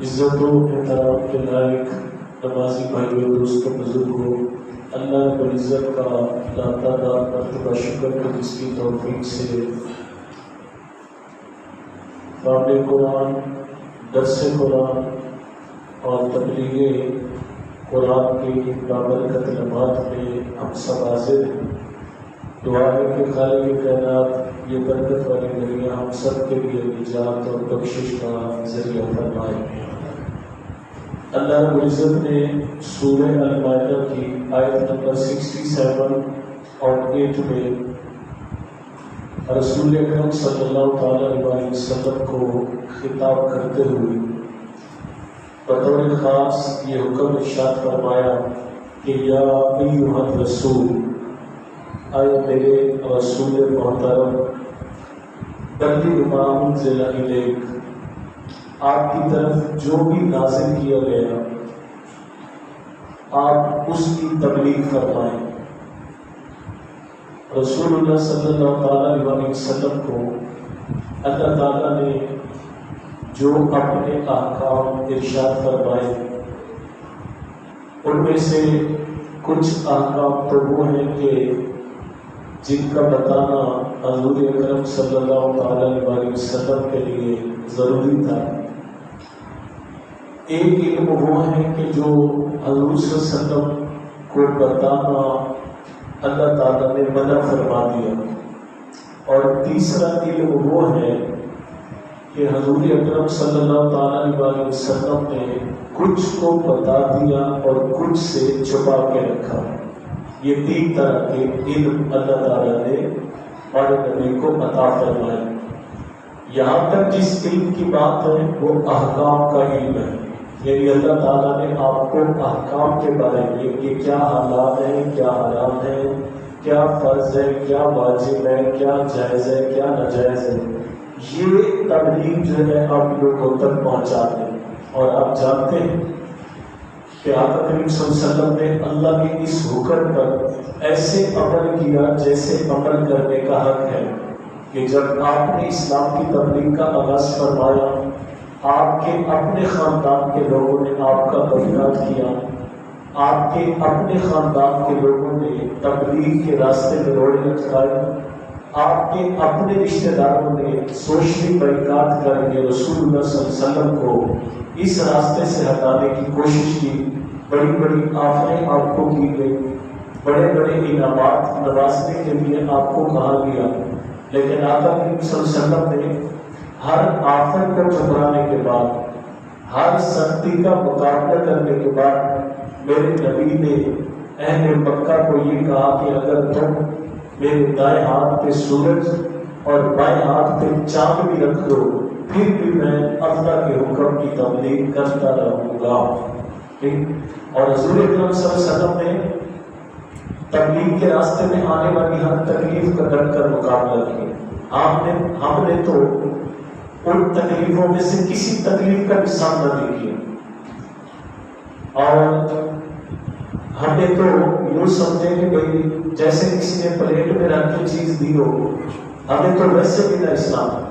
عزت و احترام کے لائق نمازی بھائیوں دوستوں بزرگوں، اللہ رب العزت کا لاتعداد مرتبہ شکر کہ جس کی توفیق سے خواب قرآن، درس قرآن اور تبلیغ قرآن کی بابرکت لمحات میں ہم سب حاضر ہیں۔ دعا ہے کہ خالق کائنات یہ برکت والی گھڑیاں ہم سب کے لیے نجات اور بخشش کا ذریعہ فرمائے۔ اللہ رب العزت نے سورہ المائدہ کی آیت نمبر 67 اور 8 میں رسول اکرم صلی اللہ تعالیٰ علیہ وسلم کو خطاب کرتے ہوئے بطور خاص یہ حکم ارشاد فرمایا کہ یا ایھا الرسول، اے میرے رسول محترم، بلغ ما انزل الیک، آپ کی طرف جو بھی نازل کیا گیا آپ اس کی تبلیغ فرمائیں۔ رسول اللہ صلی اللہ تعالیٰ علیہ وسلم کو اللہ تعالیٰ نے جو اپنے احکام ارشاد فرمائے ان میں سے کچھ احکام تو وہ ہیں کہ جن کا بتانا حضور اکرم صلی اللہ تعالیٰ علیہ وسلم کے لیے ضروری تھا۔ ایک علم وہ ہے کہ جو حضور صلی اللہ علیہ وسلم کو بتانا اللہ تعالیٰ نے منع فرما دیا، اور تیسرا علم وہ ہے کہ حضور اکرم صلی اللہ تعالیٰ علیہ وسلم نے کچھ کو بتا دیا اور کچھ سے چھپا کے رکھا۔ یہ تین طرح کے علم اللہ تعالیٰ نے ہمارے نبی کو عطا فرمائے۔ یہاں تک جس علم کی بات ہے وہ احکام کا علم ہے، یعنی اللہ تعالیٰ نے آپ کو احکام کے بارے میں کہ کیا حالات ہیں، کیا حرام ہے، کیا فرض ہے، کیا واجب ہے، کیا جائز ہے، کیا ناجائز ہے، یہ تبلیغ جو ہے آپ لوگوں تک پہنچا دیں۔ اور آپ جانتے ہیں کہ آقا کریم صلی اللہ علیہ وسلم نے اللہ کے اس حکم پر ایسے عمل کیا جیسے عمل کرنے کا حق ہے کہ جب آپ نے اسلام کی تبلیغ کا آغاز فرمایا، آپ کے اپنے خاندان کے لوگوں نے آپ کا بلیغات کیا، آپ کے اپنے خاندان کے لوگوں نے تبلیغ کے راستے میں روڑے لٹکائے، آپ کے اپنے رشتہ داروں نے سوشلی بائیکاٹ کر کے رسول اللہ صلی اللہ علیہ وسلم کو اس راستے سے ہٹانے کی کوشش کی، بڑی بڑی آفریں آپ کو کی گئی، بڑے بڑے انعامات نوازنے کے لیے آپ کو کہا گیا، لیکن آقا کریم صلی اللہ علیہ وسلم نے ہر آفت کو ٹھکرانے کے بعد، ہر سختی کا مقابلہ کرنے کے بعد میرے نبی نے اہل مکہ کو یہ کہا کہ اگر تم میرے دائیں ہاتھ پہ سورج اور بائیں ہاتھ پہ چاند بھی رکھ دو پھر بھی میں اللہ کے حکم کی تبلیغ کرتا رہوں گا۔ اور حضور اکرم صلی اللہ علیہ وسلم نے تبلیغ کے راستے میں آنے والی ہر تکلیف کا ڈٹ کر مقابلہ کیا۔ ہم نے تو ان تکلیفوں میں سے کسی تکلیف کا بھی سامنا نہیں کیا، اور ہمیں تو یوں سمجھے کہ بھائی جیسے کسی نے پلیٹ میں رکھ کے چیز دی ہو، ہمیں تو ویسے ملا اسلام۔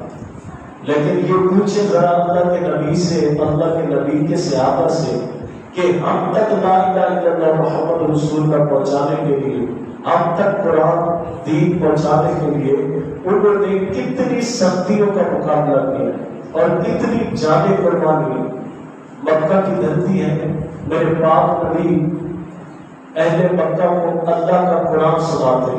لیکن یہ پوچھے ذرا اللہ کے نبی سے، اللہ کے نبی کے صحابہ سے کہ ہم تک لا الہ الا اللہ محمد رسول اللہ پہنچانے کے لیے، ہم تک قرآن دین پہنچانے کے لیے انہوں نے کتنی سختیوں کا مقابلہ کیا اور کتنی جانیں قربانی۔ مکہ کی دھرتی ہے، میرے پاک نبی اہل مکہ کو اللہ کا قرآن سناتے،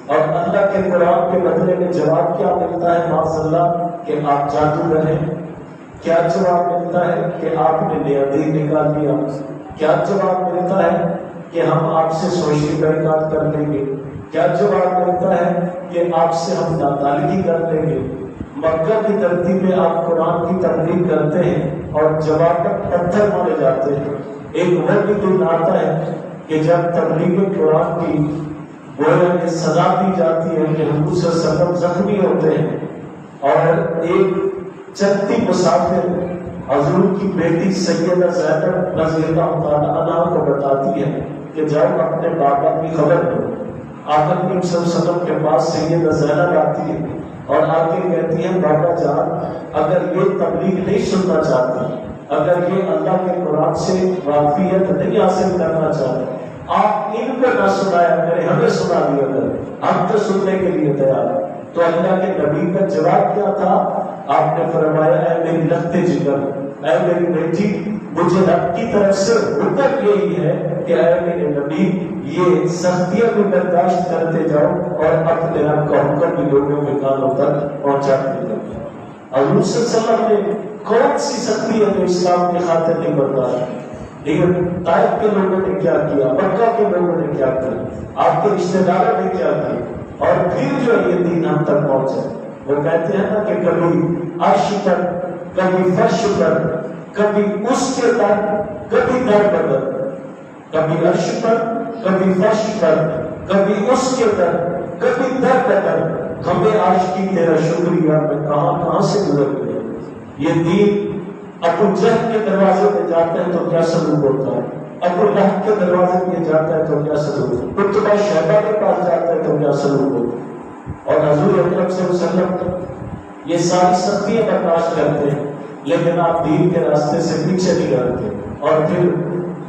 اور اللہ کے قرآن کے بدلے میں جواب کیا ملتا ہے؟ معاذ اللہ کہ آپ جادوگر ہیں۔ کیا جواب ملتا ہے؟ کہ آپ نے نیا دین نکال دیا۔ کیا جواب ملتا ہے؟ کہ ہم آپ سے سوشل بائیکاٹ کر لیں گے۔ کیا جواب ملتا ہے؟ کہ آپ سے ہم نادانگی کر لیں گے۔ مکہ کی دھرتی میں آپ قرآن کی تبلیغ کرتے ہیں اور جواب پر پتھر مارے جاتے ہیں۔ ایک وہ بھی دن آتا ہے کہ جب تبلیغ قرآن کی گویا کہ سزا دی جاتی ہے کہ حضور صلی اللہ علیہ وسلم زخمی ہوتے ہیں، اور ایک چلتی مسافر حضور کی بیٹی سیدہ زینب رضی اللہ تعالیٰ عنہا کو بتاتی ہے کہ جب اپنے بابا کی خبر دو۔ آقا کریم صلی اللہ علیہ وسلم کے پاس سیدہ زینب آتی ہے اور آ کے کہتی ہے بابا جان اگر یہ تبلیغ نہیں سننا چاہتی اگر یہ اللہ کے قرآن سے واقفیت نہیں حاصل کرنا چاہتے، آپ ان کو نہ سنایا کریں، ہمیں سنا دیا کریں، ہم تو سننے کے لیے تیار ہیں۔ تو اللہ کے نبی کا جواب کیا تھا؟ آپ نے فرمایا اے میری لخت جگر، اے میری بیٹی، مجھے رب کی طرف سے حکم یہی ہے کہ اے میرے نبی یہ سختیاں بھی برداشت کرتے جاؤ اور اپنے رب کا حکم بھی لوگوں کے کانوں تک پہنچاتے جاؤ۔ حضور صلی اللہ علیہ وسلم نے کون سی سختی ہے جو اسلام کی خاطر نہیں برداشت کی؟ لیکن طائف کے لوگوں نے کیا کیا، مکہ کے لوگوں نے کیا کیا، آپ کے رشتہ داروں نے کیا کیا، اور پھر جو یہ دین ہم تک پہنچا۔ وہ کہتے ہیں نا کہ کبھی عرش پر، کبھی فرش پر، کبھی اس کے در، کبھی در بدر، کبھی عرش پر، کبھی فرش پر، کبھی اس کے در، کبھی در بدر، ہمیں عاشقی تیرا شکریہ میں کہاں کہاں سے گزر گئے۔ یہ دین ابو جہل کے دروازے پہ جاتا ہے تو کیا سلوک ہوتا ہے، ابو لہب کے دروازے پہ جاتا ہے تو کیا سلوک ہوتا ہے، عتبہ شیبہ کے پاس جاتا ہے تو کیا سلوک ہوتا ہے۔ اور حضور اکرم صلی اللہ علیہ وسلم یہ ساری سختیاں برداشت کرتے ہیں، لیکن آپ دین کے راستے سے پیچھے نہیں ہٹتے۔ اور پھر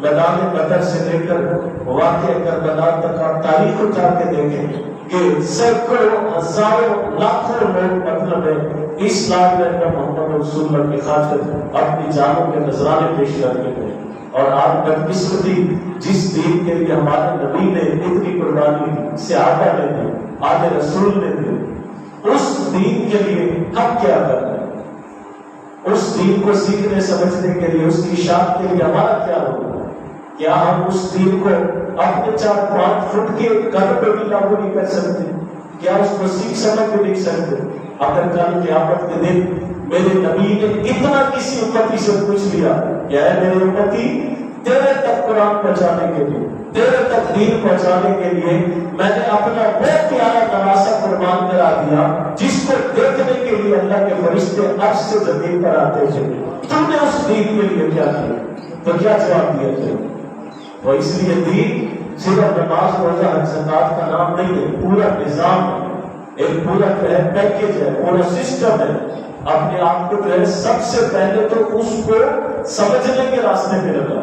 میدان بدر سے لے کر واقعہ کربلا تک آپ تاریخ اٹھا کے دیکھیں کہ سینکڑوں ہزاروں لاکھوں لوگ مطلب ہے اسلام میں محمد رسول اللہ کی خاطر اپنی جانوں کے نذرانے پیش کرتے گئے۔ اور آپ بدقسمتی جس دین کے لیے ہمارے نبی نے اتنی قربانی دی، صحابہ نے دی، آل رسول نے دی، اس دین کے لیے ہم کیا کر رہے ہیں؟ اس دین کو سیکھنے سمجھنے کے لیے، اس کی اشاعت کے لیے ہمارا کیا ہوگا؟ کیا ہم اس دین کو اپنے 4-5 فٹ کے گھر پہ بھی لاگو نہیں کر سکتے؟ کیا اس کو سیکھ سمجھ بھی نہیں سکتے؟ اگر کل قیامت کے دن میرے نبی نے اتنا کسی امتی سے پوچھ لیا کہ اے میرے امتی، تیرے تک قرآن پہنچانے کے لیے، تیرے تک دین پہنچانے کے لیے میں نے اپنا وہ پیارا نواسا قربان کرا دیا جس کو دیکھنے کے لیے اللہ کے فرشتے عرش سے زمین پر آتے تھے، تم نے اس دین کے لیے کیا کیا؟ تو کیا جواب دیا تھا؟ تو اس لیے دین صرف نماز روزہ حج زکات کا نام نہیں ہے، پورا نظام ہے، ایک پورا پیکیج ہے، پورا سسٹم ہے۔ اپنے آپ کو جو ہے سب سے پہلے تو اس کو سمجھنے کے راستے پہ لگا،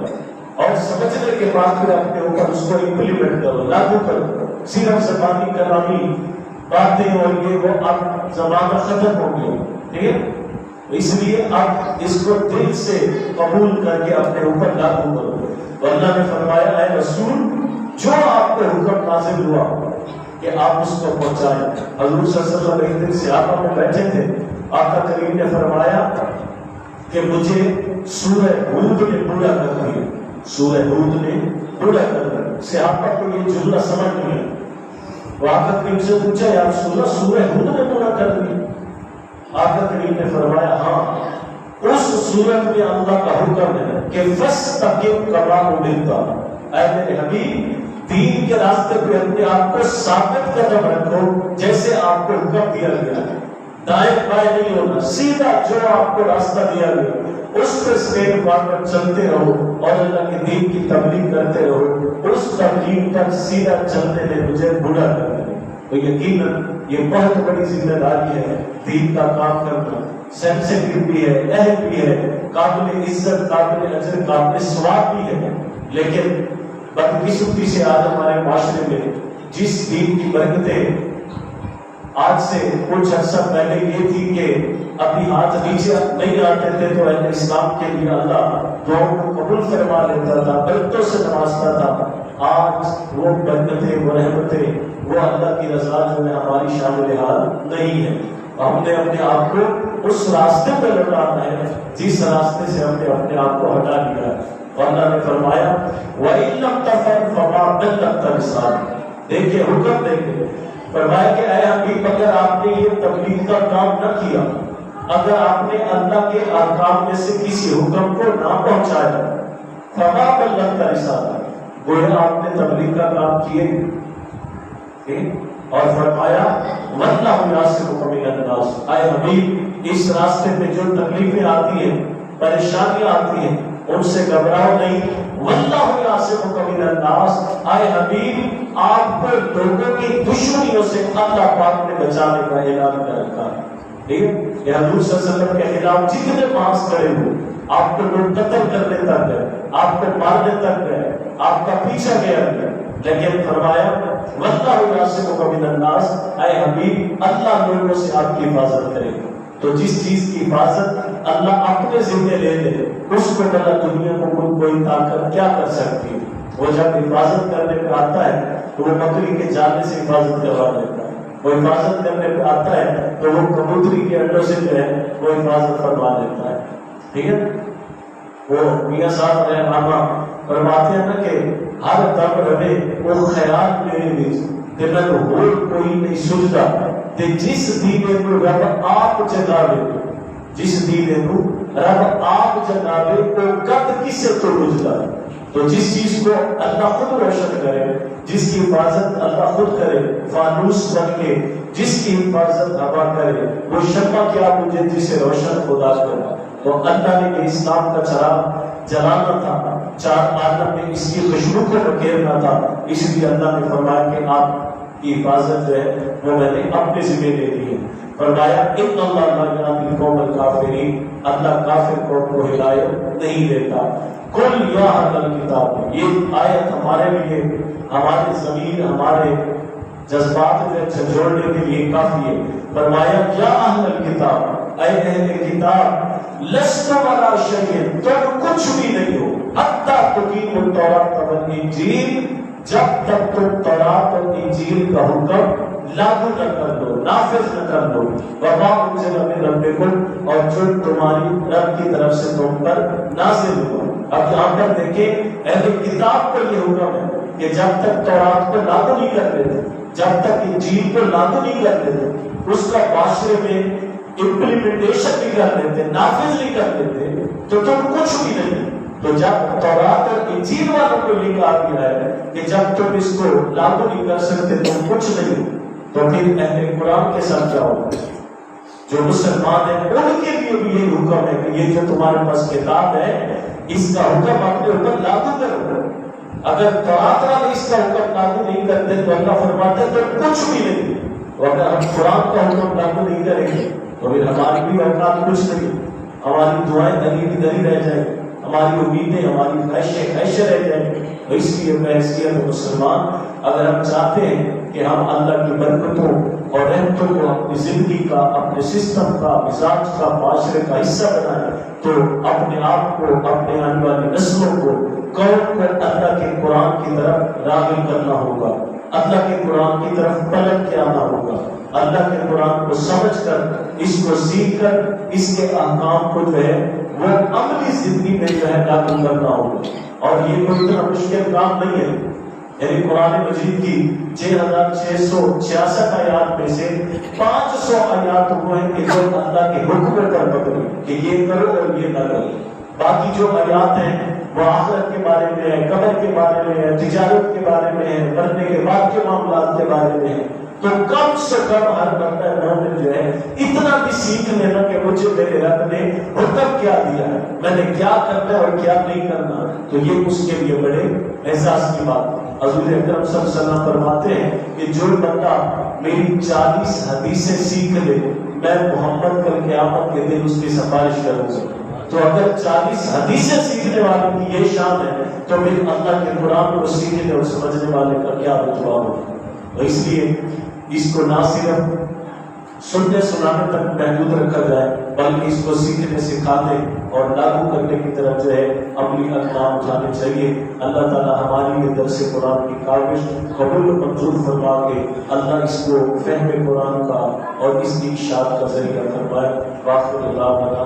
اور سمجھنے کے بعد پھر اپنے اوپر اس کو امپلیمنٹ کرو، لاگو کرو۔ صرف زبانی کلامی باتیں اور یہ وہ اب زمانہ ختم ہو گیا، ٹھیک ہے؟ اس لیے اب اس کو دل سے قبول کر کے اپنے اوپر لاگو کرو۔ تو اللہ نے فرمایا اے رسول، جو آپ کو حکم نازل ہوا کہ آپ اس کو پہنچائیں۔ حضور صلی اللہ علیہ وسلم ایک دن صحابہ میں بیٹھے تھے، آقا کریم نے فرمایا کہ مجھے سورہ ہود نے پورا کر دیا، سورہ ہود نے پورا کر دیا۔ صحابہ کو یہ جملہ سمجھ نہیں آیا، وہ آقا کریم سے پوچھا یا رسول اللہ سورہ ہود نے پورا کر دیا؟ آقا کریم نے فرمایا ہاں، اس صورت میں اللہ کا حکم ہے کہ فَاسْتَقِمْ كَمَا أُمِرْتَ، اے میرے حبیب دین کے راستے پہ اپنے آپ کو ثابت قدم رکھو جیسے آپ کو حکم دیا گیا ہے، دائیں بائیں نہیں ہونا، سیدھا جو آپ کو راستہ دیا گیا اس پہ اسٹیٹ فارورڈ چلتے رہو اور اللہ کے دین کی تبلیغ کرتے رہو۔ اس تبلیغ پر سیدھا چلنے میں مجھے بڑا کرنا ہے۔ تو یقیناً یہ بہت بڑی ذمہ داری ہے، دین کا کام کرنا سینسیٹیو بھی ہے، اہم بھی ہے، قابل عزت، قابل اجر، قابل ثواب بھی ہے۔ لیکن بدقسمتی سے آج ہمارے معاشرے میں جس دین کی برکتیں آج سے کچھ عرصہ پہلے یہ تھی کہ ابھی ہاتھ نیچے نہیں آتے تھے تو اہل اسلام کے لیے اللہ دعاؤں کو قبول فرما لیتا تھا، برکتوں سے نوازتا تھا۔ آج وہ برکتیں، وہ رحمتیں، وہ اللہ کی رضا جو ہے ہماری شامل حال نہیں ہے۔ ہم نے اپنے آپ کو اس راستے پہ لوٹانا ہے جس راستے سے ہم نے اپنے آپ کو ہٹا لیا ہے۔ اور اللہ نے فرمایا وَإِن لَّمْ تَفْعَلْ فَمَا بَلَّغْتَ رِسَالَتَهُ، دیکھیے حکم دیکھیے، فرمایا کہ اے حبیب اگر آپ نے یہ تبلیغ کا کام نہ کیا، اگر آپ نے اللہ کے احکام میں سے کسی حکم کو نہ پہنچایا، فَمَا بَلَّغْتَ رِسَالَتَهُ، گویا آپ نے تبلیغ کا کام کیے۔ اور فرمایا وَاللَّهُ يَعْصِمُكَ مِنَ النَّاسِ، اے حبیب اس راستے پہ جو تکلیفیں آتی ہیں، پریشانیاں آتی ہیں، ان سے گھبراؤ نہیں۔ وَاللَّهُ يَعْصِمُكَ مِنَ النَّاسِ، اے حبیب آپ کو لوگوں کی دشمنیوں سے اللہ پاک نے بچانے کا اعلان کر رکھا ہے۔ ٹھیک ہے؟ یہ حضور صلی اللہ علیہ وسلم کے خلاف جتنے بحث کرے ہوئے آپ کو لوگ قتل کرنے تک گئے، آپ کو مارنے تک گئے، آپ کا پیچھا گیا گیا، لیکن فرمایا واللہ یعصمک من الناس، اے حبیب اللہ لوگوں سے آپ کی حفاظت کرے گا۔ تو جس چیز کی حفاظت اللہ اپنے ذمہ لے لے اس کو بلا دنیا کو کوئی طاقت کیا کر سکتی ہے۔ وہ جب حفاظت کرنے پہ آتا ہے تو وہ بکری کے جالے سے حفاظت کروا دیتا ہے، وہ حفاظت کرنے پہ آتا ہے تو وہ کبوتری کے انڈوں سے جو ہے وہ حفاظت کروا دیتا ہے، ٹھیک ہے۔ وہ میاں صاحب رحمہ فرماتے ہیں نا کہ ہر دم رہے وہ خیال میرے وچ تے میں ہور کوئی نہیں سجدا تے جس دینے کو رب آپ جگاوے، جس دینے کو رب آپ جگاوے وہ قد کسے تو بجدا۔ تو جس چیز کو اللہ خود روشن کرے، جس کی حفاظت اللہ خود کرے، فانوس بن کے جس کی حفاظت ہوا کرے، وہ شمع کیا مجھے جسے روشن خدا کرے۔ تو اللہ نے کہ اسلام کا چراغ جلانا تھا، چار عالم میں اس کی خوشبو کو بکھیرنا تھا، اس لیے اللہ نے فرمایا کہ آپ کی حفاظت جو ہے وہ میں نے اپنے ذمہ لے لی ہے۔ فرمایا ان اللہ لا یهدی القوم الکافرین، اللہ کافر قوم کو ہدایت نہیں دیتا۔ قل یا اہل الکتاب، یہ آیت ہمارے لیے، ہمارے ضمیر، ہمارے جذبات کو جھنجھوڑنے کے لیے کافی ہے۔ فرمایا یا اہل الکتاب، اے اہل کتاب، لستم علی شیء، تم کچھ بھی نہیں ہو، حتی تقیموا التوراۃ والانجیل، جب تک تم تورات اور انجیل کا حکم لاگو نہ کر لو، نافذ نہ کر لو، وما انزل من ربکم، اور جو تمہاری رب کی طرف سے تم پر نازل ہوا۔ اب یہاں پر دیکھیں اہل کتاب کو یہ حکم ہے کہ جب تک تورات کو لاگو نہیں کر لیتے، جب تک انجیل کو لاگو نہیں کر لیتے، اس کا معاشرے میں امپلیمنٹیشن نہیں کر لیتے، نافذ نہیں کر لیتے، تو تم کچھ بھی نہیں۔ تو جب تورات اور انجیل والوں کو یہ کہا گیا ہے کہ جب تم اس کو لاگو نہیں کر سکتے تم کچھ نہیں، تو پھر اہل قرآن کے ساتھ کیا ہوگا؟ جو مسلمان ہیں ان کے لیے بھی یہ حکم ہے کہ یہ جو تمہارے پاس کتاب ہے اس کا حکم اپنے اوپر لاگو کرو۔ اگر تورات والے اس کا حکم لاگو نہیں کرتے تو اللہ فرماتا ہے تو کچھ بھی نہیں۔ تو اگر ہم قرآن کا حکم لاگو نہیں کریں گے تو پھر ہماری بھی اوقات کچھ نہیں، ہماری دعائیں دلی کی دلی رہ جائیں، ہماری امیدیں، ہماری خواہشیں رہ جائیں۔ تو اس لیے بحیثیت مسلمان اگر ہم چاہتے ہیں کہ ہم اللہ کی برکتوں اور رحمتوں کو اپنی زندگی کا، اپنے سسٹم کا، مزاج کا، معاشرے کا حصہ بنائیں تو اپنے آپ کو، اپنے آنے والی نسلوں کو، قوم کو اللہ کے قرآن کی طرف راغب کرنا ہوگا، اللہ کے قرآن کی طرف پلٹ کے آنا ہوگا، اللہ کے قرآن کو سمجھ کر، اس کو سیکھ کر، اس کے احکام کو جو ہے وہ عملی زندگی میں جو ہے لاگو کرنا ہوگا۔ اور یہ کوئی اتنا مشکل کام نہیں ہے، یعنی قرآن مجید کی 6666 آیات میں سے 500 آیات وہ ہیں کہ جو اللہ کے حکم پر پکڑی کہ یہ کرو اور یہ نہ کرو۔ باقی جو آیات ہیں وہ آخرت کے بارے میں ہے، قبر کے بارے میں ہے، تجارت کے بارے میں ہے، مرنے کے بعد کے معاملات کے بارے میں ہے۔ تو کم سے کم ہر بندہ مومن جو ہے اتنا بھی سیکھ لینا کہ مجھے میرے رب نے حکم کیا دیا ہے، میں نے کیا کرنا ہے اور کیا نہیں کرنا، تو یہ اس کے لیے بڑے احساس کی بات ہے۔ حضور اکرم صلی اللہ علیہ وسلم فرماتے ہیں کہ جو بندہ میری 40 حدیثیں سیکھ لے میں محمد کل قیامت کے دن اس کی سفارش کروں گا۔ تو اگر 40 حدیثیں سیکھنے والوں کی یہ شان ہے تو پھر اللہ کے قرآن کو سیکھنے اور سمجھنے والے کا کیا رتبہ ہوگا۔ اس لیے اس کو نہ صرف سننے سنانے تک محدود رکھا جائے بلکہ اس کو سیکھنے سکھانے اور لاگو کرنے کی طرف جو ہے عملی اقدام اٹھانے چاہیے۔ اللہ تعالیٰ ہماری یہ درس قرآن کی کاوش قبول منظور فرما کے اللہ اس کو فہم قرآن کا اور اس کی اشاعت کا ذریعہ فرمائے۔ واخر دعوانا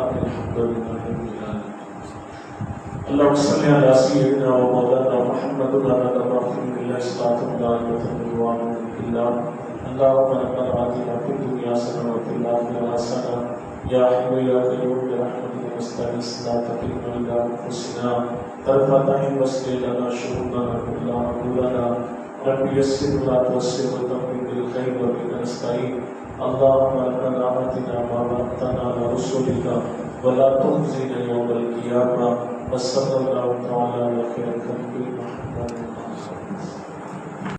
اللهم صل على سيدنا ومولانا محمد وعلى آله وصحبه وسلم۔ اللهم ربنا آتنا في الدنيا حسنة وفي الآخرة حسنة يا حي يا قيوم برحمتك نستغيث لا تكلنا إلى أنفسنا طرفة عين واصلح لنا شرورنا كلها وعيوبنا رب يسر ولا تعسر وتمم بالخير وبك نستعين اللهم ربنا آتنا ما وعدتنا على رسلك ولا تخزنا يوم القيامة وصلى الله تعالى على خير خلق محمد